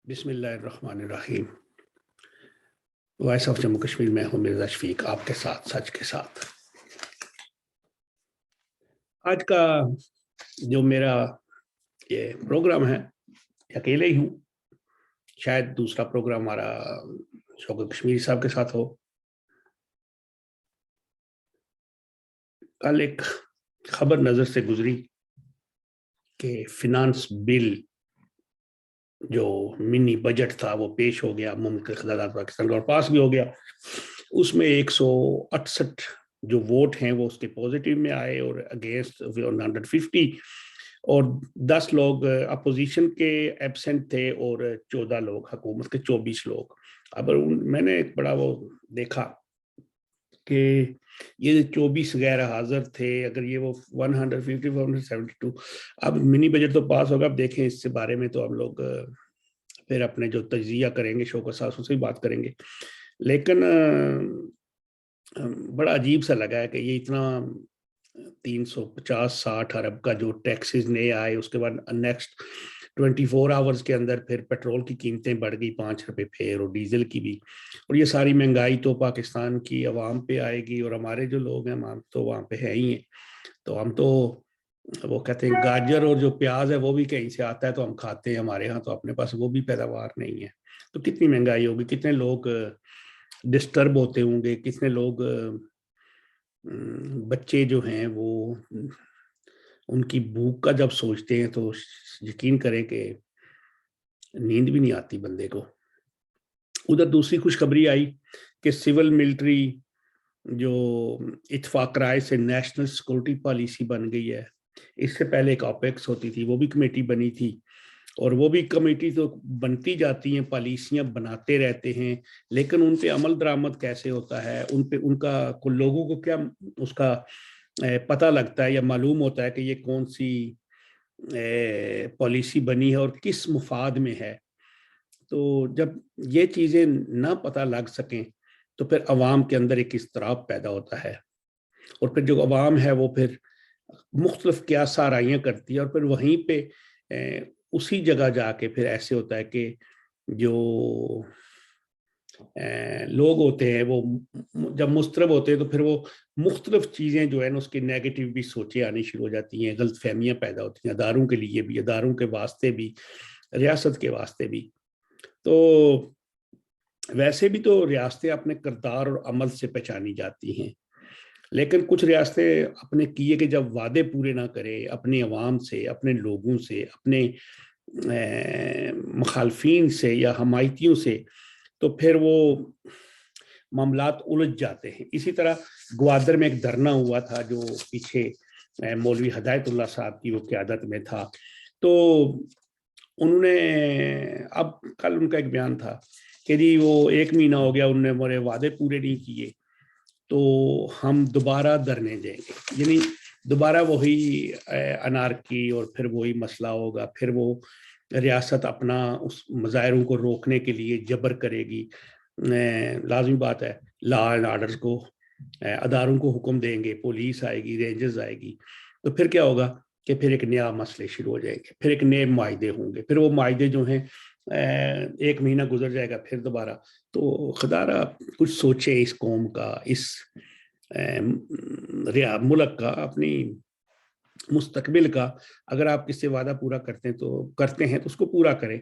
بسم اللہ الرحمن الرحیم۔ وائس آف جموں کشمیر میں ہوں مرزا شفیق، آپ کے ساتھ سچ کے ساتھ۔ آج کا جو میرا یہ پروگرام ہے اکیلے ہی ہوں، شاید دوسرا پروگرام ہمارا شوکت کشمیری صاحب کے ساتھ ہو۔ کل ایک خبر نظر سے گزری کہ فنانس بل جو منی بجٹ تھا وہ پیش ہو گیا، مملکت خزانہ پاکستان کا، اور پاس بھی ہو گیا۔ اس میں 168 جو ووٹ ہیں وہ اس کے پوزیٹیو میں آئے اور اگینسٹ 150، اور 10 لوگ اپوزیشن کے ایبسنٹ تھے اور 14 لوگ حکومت کے، 24 لوگ۔ اب میں نے ایک بڑا وہ دیکھا کہ یہ 24 غیر حاضر تھے، اگر یہ وہ 150 172، اب منی بجٹ تو پاس ہوگا۔ اب دیکھیں اس سے بارے میں تو ہم لوگ پھر اپنے جو تجزیہ کریں گے شوکت صاحب سے بھی بات کریں گے، لیکن بڑا عجیب سا لگا ہے کہ یہ اتنا 350-60 ارب کا جو ٹیکسز نئے آئے، اس کے بعد نیکسٹ 24 آورز کے اندر پھر پیٹرول کی قیمتیں بڑھ گئی 5 روپے پھر، اور ڈیزل کی بھی، اور یہ ساری مہنگائی تو پاکستان کی عوام پہ آئے گی، اور ہمارے جو لوگ ہیں ہم تو وہاں پہ ہیں ہی ہیں، تو ہم تو وہ کہتے ہیں گاجر اور جو پیاز ہے وہ بھی کہیں سے آتا ہے تو ہم کھاتے ہیں، ہمارے ہاں تو اپنے پاس وہ بھی پیداوار نہیں ہے، تو کتنی مہنگائی ہوگی، کتنے لوگ ڈسٹرب ہوتے ہوں گے، کتنے لوگ بچے جو ہیں وہ ان کی بھوک کا جب سوچتے ہیں تو یقین کریں کہ نیند بھی نہیں آتی بندے کو۔ ادھر دوسری خوشخبری آئی کہ سول ملٹری جو اتفاق رائے سے نیشنل سیکورٹی پالیسی بن گئی ہے۔ اس سے پہلے ایک اوپیکس ہوتی تھی، وہ بھی کمیٹی بنی تھی، اور وہ بھی کمیٹی تو بنتی جاتی ہیں، پالیسیاں بناتے رہتے ہیں، لیکن ان پہ عمل درآمد کیسے ہوتا ہے، ان کا لوگوں کو کیا اس کا پتہ لگتا ہے یا معلوم ہوتا ہے کہ یہ کون سی پالیسی بنی ہے اور کس مفاد میں ہے۔ تو جب یہ چیزیں نہ پتہ لگ سکیں تو پھر عوام کے اندر ایک اضطراب پیدا ہوتا ہے، اور پھر جو عوام ہے وہ پھر مختلف کیا سارائیاں کرتی ہے، اور پھر وہیں پہ اسی جگہ جا کے پھر ایسے ہوتا ہے کہ جو لوگ ہوتے ہیں وہ جب مضطرب ہوتے ہیں تو پھر وہ مختلف چیزیں جو ہے نا اس کی نیگیٹو بھی سوچیں آنی شروع ہو جاتی ہیں، غلط فہمیاں پیدا ہوتی ہیں، اداروں کے لیے بھی، اداروں کے واسطے بھی، ریاست کے واسطے بھی۔ تو ویسے بھی تو ریاستیں اپنے کردار اور عمل سے پہچانی جاتی ہیں، لیکن کچھ ریاستیں اپنے کیے کہ جب وعدے پورے نہ کرے اپنے عوام سے، اپنے لوگوں سے، اپنے مخالفین سے یا حمایتیوں سے، تو پھر وہ معاملات الجھ جاتے ہیں۔ اسی طرح گوادر میں ایک دھرنا ہوا تھا جو پیچھے مولوی ہدایت اللہ صاحب کی وہ قیادت میں تھا، تو انہوں نے اب کل ان کا ایک بیان تھا کہ جی وہ 1 مہینہ ہو گیا، انہوں نے ہمارے وعدے پورے نہیں کیے، تو ہم دوبارہ دھرنے دیں گے، یعنی دوبارہ وہی انارکی، اور پھر وہی مسئلہ ہوگا، پھر وہ ریاست اپنا اس مظاہروں کو روکنے کے لیے جبر کرے گی۔ لازمی بات ہے، لا اینڈ آرڈر کو اداروں کو حکم دیں گے، پولیس آئے گی، رینجرز آئے گی، تو پھر کیا ہوگا کہ پھر ایک نیا مسئلے شروع ہو جائیں گے، پھر ایک نئے معاہدے ہوں گے، پھر وہ معاہدے جو ہیں 1 مہینہ گزر جائے گا پھر دوبارہ۔ تو خدا را کچھ سوچے اس قوم کا، اس ملک کا، اپنی مستقبل کا۔ اگر آپ کس سے وعدہ پورا کرتے ہیں تو اس کو پورا کریں۔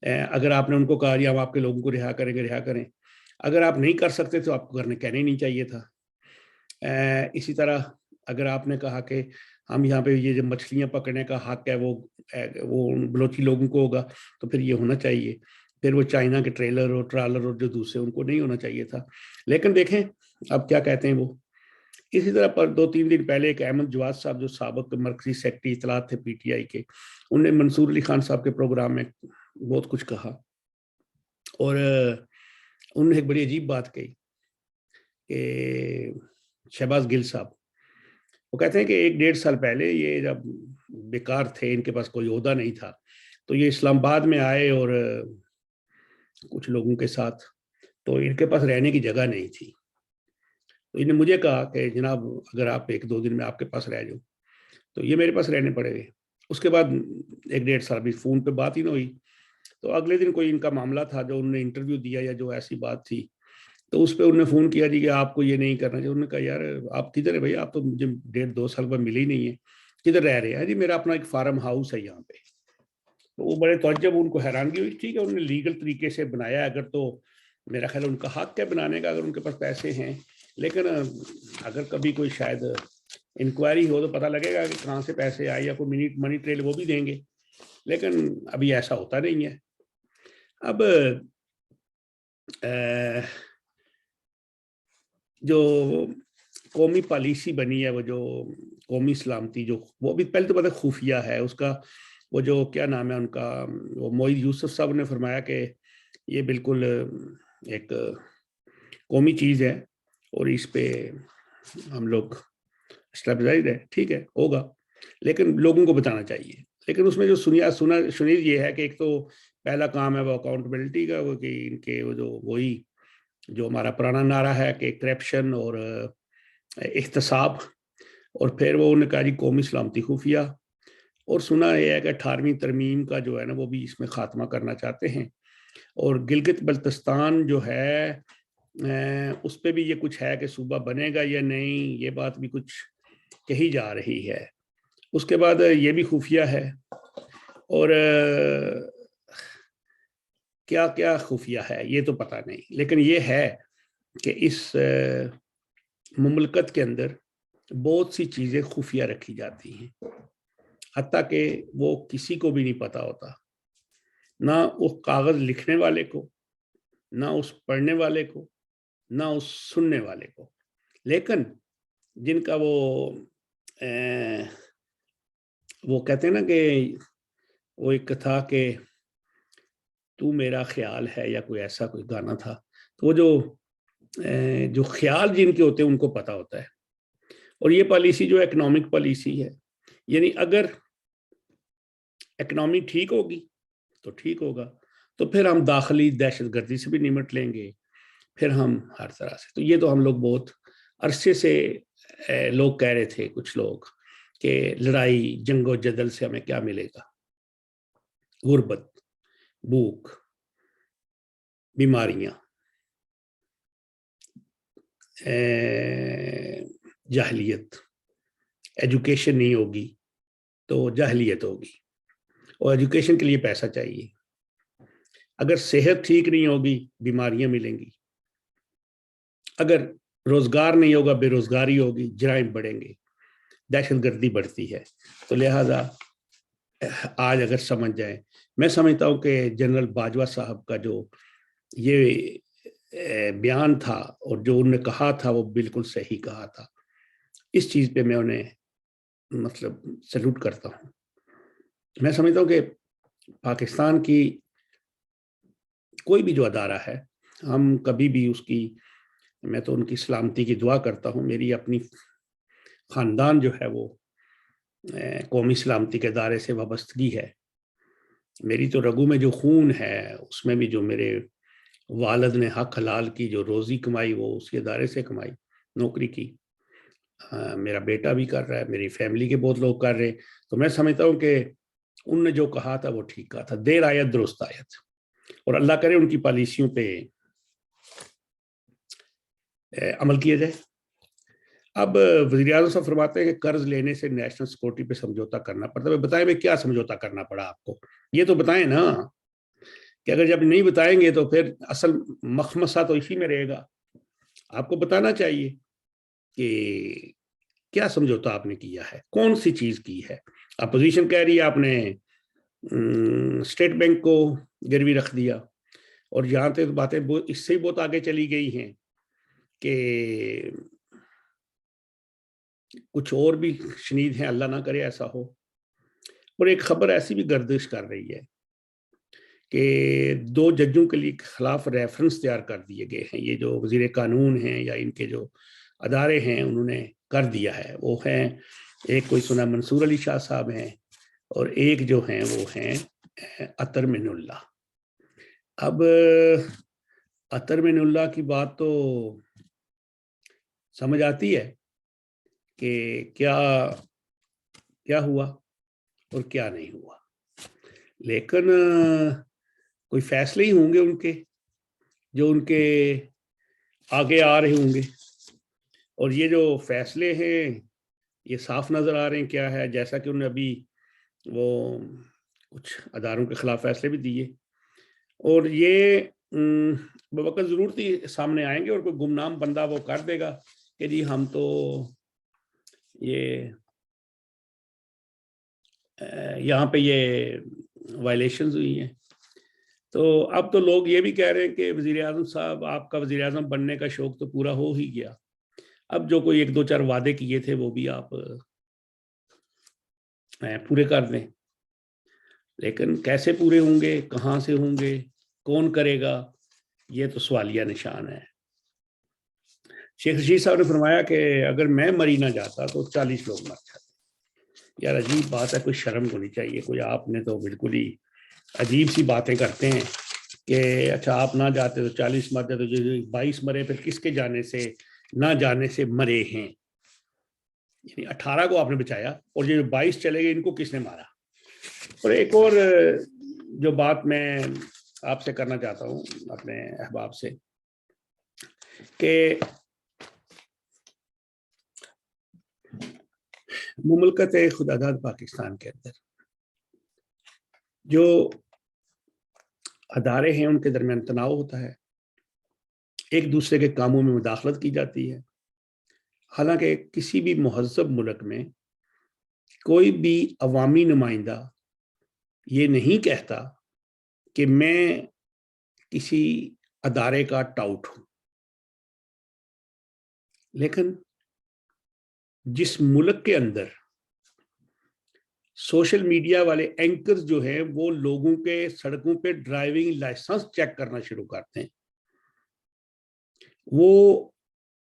اگر آپ نے ان کو کہا یا ہم آپ کے لوگوں کو رہا کریں گے، رہا کریں۔ اگر آپ نہیں کر سکتے تو آپ کو کہنا ہی نہیں چاہیے تھا۔ اسی طرح اگر آپ نے کہا کہ ہم یہاں پہ یہ جو مچھلیاں پکڑنے کا حق ہے وہ بلوچی لوگوں کو ہوگا، تو پھر یہ ہونا چاہیے، پھر وہ چائنا کے ٹریلر اور ٹرالر اور جو دوسرے ان کو نہیں ہونا چاہیے تھا۔ لیکن دیکھیں اب کیا کہتے ہیں وہ۔ اسی طرح پر 2-3 دن پہلے ایک احمد جواد صاحب جو سابق مرکزی سیکرٹری اطلاعات تھے پی ٹی آئی کے، انہوں نے منصور علی خان صاحب کے پروگرام میں بہت کچھ کہا، اور انہوں نے ایک بڑی عجیب بات کہی کہ شہباز گل صاحب، وہ کہتے ہیں کہ 1-1.5 سال پہلے یہ جب بیکار تھے، ان کے پاس کوئی عہدہ نہیں تھا، تو یہ اسلام آباد میں آئے اور کچھ لوگوں کے ساتھ، تو ان کے پاس رہنے کی جگہ نہیں تھی، تو انہوں نے مجھے کہا کہ جناب اگر آپ 1-2 دن میں آپ کے پاس رہ جاؤ تو یہ میرے پاس رہنے پڑے گے۔ اس کے بعد 1-1.5 سال بھی فون پہ بات ہی نہ ہوئی، تو اگلے دن کوئی ان کا معاملہ تھا جو انہوں نے انٹرویو دیا یا جو ایسی بات تھی، تو اس پہ انہوں نے فون کیا جی کہ آپ کو یہ نہیں کرنا چاہیے. انہوں نے کہا یار آپ کدھر ہے بھائی، آپ تو مجھے 1.5-2 سال بعد ملے ہی نہیں ہے، کدھر رہ رہے ہیں؟ جی میرا اپنا ایک فارم ہاؤس ہے یہاں پہ. تو وہ بڑے توجہ، ان کو حیرانگی ہوئی. ٹھیک ہے انہوں نے لیگل طریقے سے بنایا، اگر تو میرا خیال ان کا حق ہے بنانے کا اگر ان کے پاس پیسے ہیں، لیکن اگر کبھی کوئی شاید انکوائری ہو تو پتہ لگے گا کہ کہاں سے پیسے آئے، یا کوئی منی ٹریل وہ بھی دیں گے، لیکن ابھی ایسا ہوتا نہیں ہے. اب جو قومی پالیسی بنی ہے، وہ جو قومی سلامتی، جو وہ بھی پہلے تو پتہ خفیہ ہے اس کا، وہ جو کیا نام ہے ان کا، وہ معید یوسف صاحب نے فرمایا کہ یہ بالکل ایک قومی چیز ہے اور اس پہ ہم لوگ اسٹیبلائزڈ ہے. ٹھیک ہے ہوگا، لیکن لوگوں کو بتانا چاہیے. لیکن اس میں جو سنید یہ ہے کہ ایک تو پہلا کام ہے وہ اکاؤنٹیبلٹی کا، وہ کہ ان کے وہ جو وہی جو ہمارا پرانا نعرہ ہے کہ کرپشن اور احتساب، اور پھر وہ انہوں نے کہا جی قومی سلامتی خفیہ، اور سنا یہ ہے کہ 18ویں ترمیم کا جو ہے نا وہ بھی اس میں خاتمہ کرنا چاہتے ہیں. اور گلگت بلتستان جو ہے اس پہ بھی یہ کچھ ہے کہ صوبہ بنے گا یا نہیں، یہ بات بھی کچھ کہی جا رہی ہے. اس کے بعد یہ بھی خفیہ ہے، اور کیا کیا خفیہ ہے یہ تو پتہ نہیں، لیکن یہ ہے کہ اس مملکت کے اندر بہت سی چیزیں خفیہ رکھی جاتی ہیں، حتیٰ کہ وہ کسی کو بھی نہیں پتا ہوتا، نہ اس کاغذ لکھنے والے کو، نہ اس پڑھنے والے کو، نہ اس سننے والے کو. لیکن جن کا وہ کہتے ہیں نا کہ وہ ایک تھا کہ تو میرا خیال ہے، یا کوئی ایسا کوئی گانا تھا، تو وہ جو خیال جن کے ہوتے ہیں ان کو پتا ہوتا ہے. اور یہ پالیسی جو اکنامک پالیسی ہے، یعنی اگر اکنامی ٹھیک ہوگی تو ٹھیک ہوگا، تو پھر ہم داخلی دہشت گردی سے بھی نمٹ لیں گے، پھر ہم ہر طرح سے. تو یہ تو ہم لوگ بہت عرصے سے لوگ کہہ رہے تھے، کچھ لوگ، کہ لڑائی جنگ و جدل سے ہمیں کیا ملے گا، غربت، بھوک، بیماریاں، جاہلیت. ایجوکیشن نہیں ہوگی تو جاہلیت ہوگی، اور ایجوکیشن کے لیے پیسہ چاہیے. اگر صحت ٹھیک نہیں ہوگی بیماریاں ملیں گی، اگر روزگار نہیں ہوگا بے روزگاری ہوگی، جرائم بڑھیں گے، دہشت گردی بڑھتی ہے. تو لہذا آج اگر سمجھ جائیں، میں سمجھتا ہوں کہ جنرل باجوہ صاحب کا جو یہ بیان تھا اور جو انہوں نے کہا تھا وہ بالکل صحیح کہا تھا. اس چیز پہ میں انہیں مطلب سلوٹ کرتا ہوں. میں سمجھتا ہوں کہ پاکستان کی کوئی بھی جو ادارہ ہے، ہم کبھی بھی اس کی، میں تو ان کی سلامتی کی دعا کرتا ہوں. میری اپنی خاندان جو ہے وہ قومی سلامتی کے ادارے سے وابستگی ہے. میری تو رگوں میں جو خون ہے، اس میں بھی جو میرے والد نے حق حلال کی جو روزی کمائی وہ اسی ادارے سے کمائی، نوکری کی. میرا بیٹا بھی کر رہا ہے، میری فیملی کے بہت لوگ کر رہے ہیں. تو میں سمجھتا ہوں کہ ان نے جو کہا تھا وہ ٹھیک کہا تھا، دیر آیت درست آیت، اور اللہ کرے ان کی پالیسیوں پہ عمل کیا جائے. اب وزیر اعظم صاحب فرماتے ہیں کہ قرض لینے سے نیشنل سیکورٹی پہ سمجھوتا کرنا پڑتا ہے. بتائیں کیا سمجھوتا کرنا پڑا آپ کو، یہ تو بتائیں نا، کہ اگر جب نہیں بتائیں گے تو پھر اصل مخمصہ تو اسی میں رہے گا. آپ کو بتانا چاہیے کہ کیا سمجھوتا آپ نے کیا ہے، کون سی چیز کی ہے. اپوزیشن کہہ رہی ہے آپ نے اسٹیٹ بینک کو گروی رکھ دیا، اور یہاں تک باتیں اس سے بہت آگے چلی گئی ہیں کہ کچھ اور بھی شنید ہیں، اللہ نہ کرے ایسا ہو. اور ایک خبر ایسی بھی گردش کر رہی ہے کہ 2 ججوں کے لیے خلاف ریفرنس تیار کر دیے گئے ہیں. یہ جو وزیر قانون ہیں یا ان کے جو ادارے ہیں انہوں نے کر دیا ہے، وہ ہیں، ایک کوئی سنا منصور علی شاہ صاحب ہیں، اور ایک جو ہیں وہ ہیں عطر من اللہ. اب عطر من اللہ کی بات تو سمجھ آتی ہے کہ کیا ہوا اور کیا نہیں ہوا، لیکن کوئی فیصلے ہی ہوں گے ان کے جو ان کے آگے آ رہے ہوں گے، اور یہ جو فیصلے ہیں یہ صاف نظر آ رہے ہیں کیا ہے، جیسا کہ انہوں نے ابھی وہ کچھ اداروں کے خلاف فیصلے بھی دیے، اور یہ بوقت ضرورت ہی سامنے آئیں گے، اور کوئی گمنام بندہ وہ کر دے گا کہ جی ہم تو یہ یہاں پہ یہ وائلیشنز ہوئی ہیں۔ تو اب تو لوگ یہ بھی کہہ رہے ہیں کہ وزیر اعظم صاحب آپ کا وزیر اعظم بننے کا شوق تو پورا ہو ہی گیا، اب جو کوئی 1-2-4 وعدے کیے تھے وہ بھی آپ پورے کر دیں، لیکن کیسے پورے ہوں گے، کہاں سے ہوں گے، کون کرے گا، یہ تو سوالیہ نشان ہے۔ شیخ رشید صاحب نے فرمایا کہ اگر میں مری نہ جاتا تو 40 لوگ مر جاتے۔ یار عجیب بات ہے، کوئی شرم ہونی چاہیے، کوئی آپ نے تو بالکل ہی عجیب سی باتیں کرتے ہیں کہ اچھا آپ نہ جاتے تو 40 مر جاتے، تو 22 مرے پھر کس کے جانے سے نہ جانے سے مرے ہیں، یعنی 18 کو آپ نے بچایا، اور یہ 22 چلے گئے ان کو کس نے مارا۔ اور ایک اور جو بات میں آپ سے کرنا چاہتا ہوں اپنے احباب سے کہ مملکت خداداد پاکستان کے اندر جو ادارے ہیں ان کے درمیان تناؤ ہوتا ہے، ایک دوسرے کے کاموں میں مداخلت کی جاتی ہے، حالانکہ کسی بھی مہذب ملک میں کوئی بھی عوامی نمائندہ یہ نہیں کہتا کہ میں کسی ادارے کا ٹاؤٹ ہوں، لیکن جس ملک کے اندر سوشل میڈیا والے اینکرز جو ہیں وہ لوگوں کے سڑکوں پہ ڈرائیونگ لائسنس چیک کرنا شروع کرتے ہیں، وہ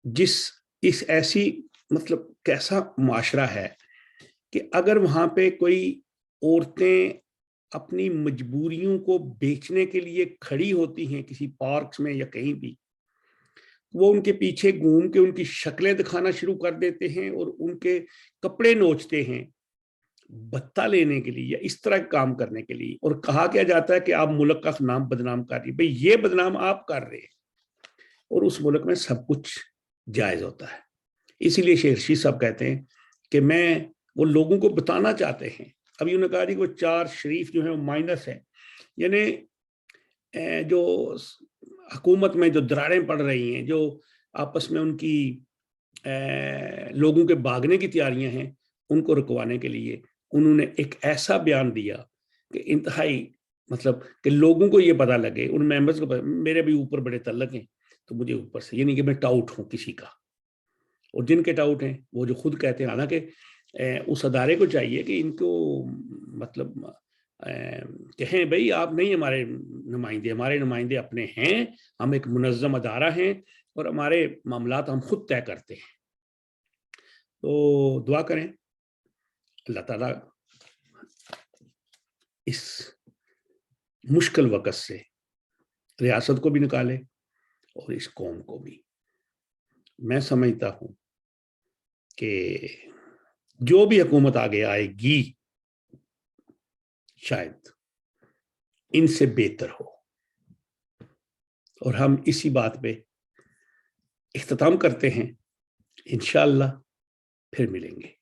اس ایسی مطلب کیسا معاشرہ ہے کہ اگر وہاں پہ کوئی عورتیں اپنی مجبوریوں کو بیچنے کے لیے کھڑی ہوتی ہیں کسی پارکس میں یا کہیں بھی، وہ ان کے پیچھے گھوم کے ان کی شکلیں دکھانا شروع کر دیتے ہیں اور ان کے کپڑے نوچتے ہیں بھتہ لینے کے لیے یا اس طرح کام کرنے کے لیے، اور کہا کیا جاتا ہے کہ آپ ملک کا نام بدنام کر رہی، بھئی یہ بدنام آپ کر رہے ہیں، اور اس ملک میں سب کچھ جائز ہوتا ہے۔ اسی لیے شیخ رشید صاحب کہتے ہیں کہ وہ لوگوں کو بتانا چاہتے ہیں، ابھی انہوں نے کہا کہ وہ 4 شریف جو ہیں وہ مائنس ہیں، یعنی جو حکومت میں جو دراڑیں پڑ رہی ہیں، جو آپس میں ان کی لوگوں کے بھاگنے کی تیاریاں ہیں، ان کو رکوانے کے لیے انہوں نے ایک ایسا بیان دیا کہ انتہائی مطلب کہ لوگوں کو یہ پتا لگے، ان ممبرز کو میرے بھی اوپر بڑے تعلق ہیں تو مجھے اوپر سے یعنی کہ میں ٹاؤٹ ہوں کسی کا، اور جن کے ٹاؤٹ ہیں وہ جو خود کہتے ہیں، حالانکہ اس ادارے کو چاہیے کہ ان کو مطلب کہیں بھئی آپ نہیں ہمارے نمائندے اپنے ہیں، ہم ایک منظم ادارہ ہیں اور ہمارے معاملات ہم خود طے کرتے ہیں۔ تو دعا کریں اللہ تعالیٰ اس مشکل وقت سے ریاست کو بھی نکالے اور اس قوم کو بھی۔ میں سمجھتا ہوں کہ جو بھی حکومت آگے آئے گی شاید ان سے بہتر ہو، اور ہم اسی بات پہ اختتام کرتے ہیں، انشاءاللہ پھر ملیں گے۔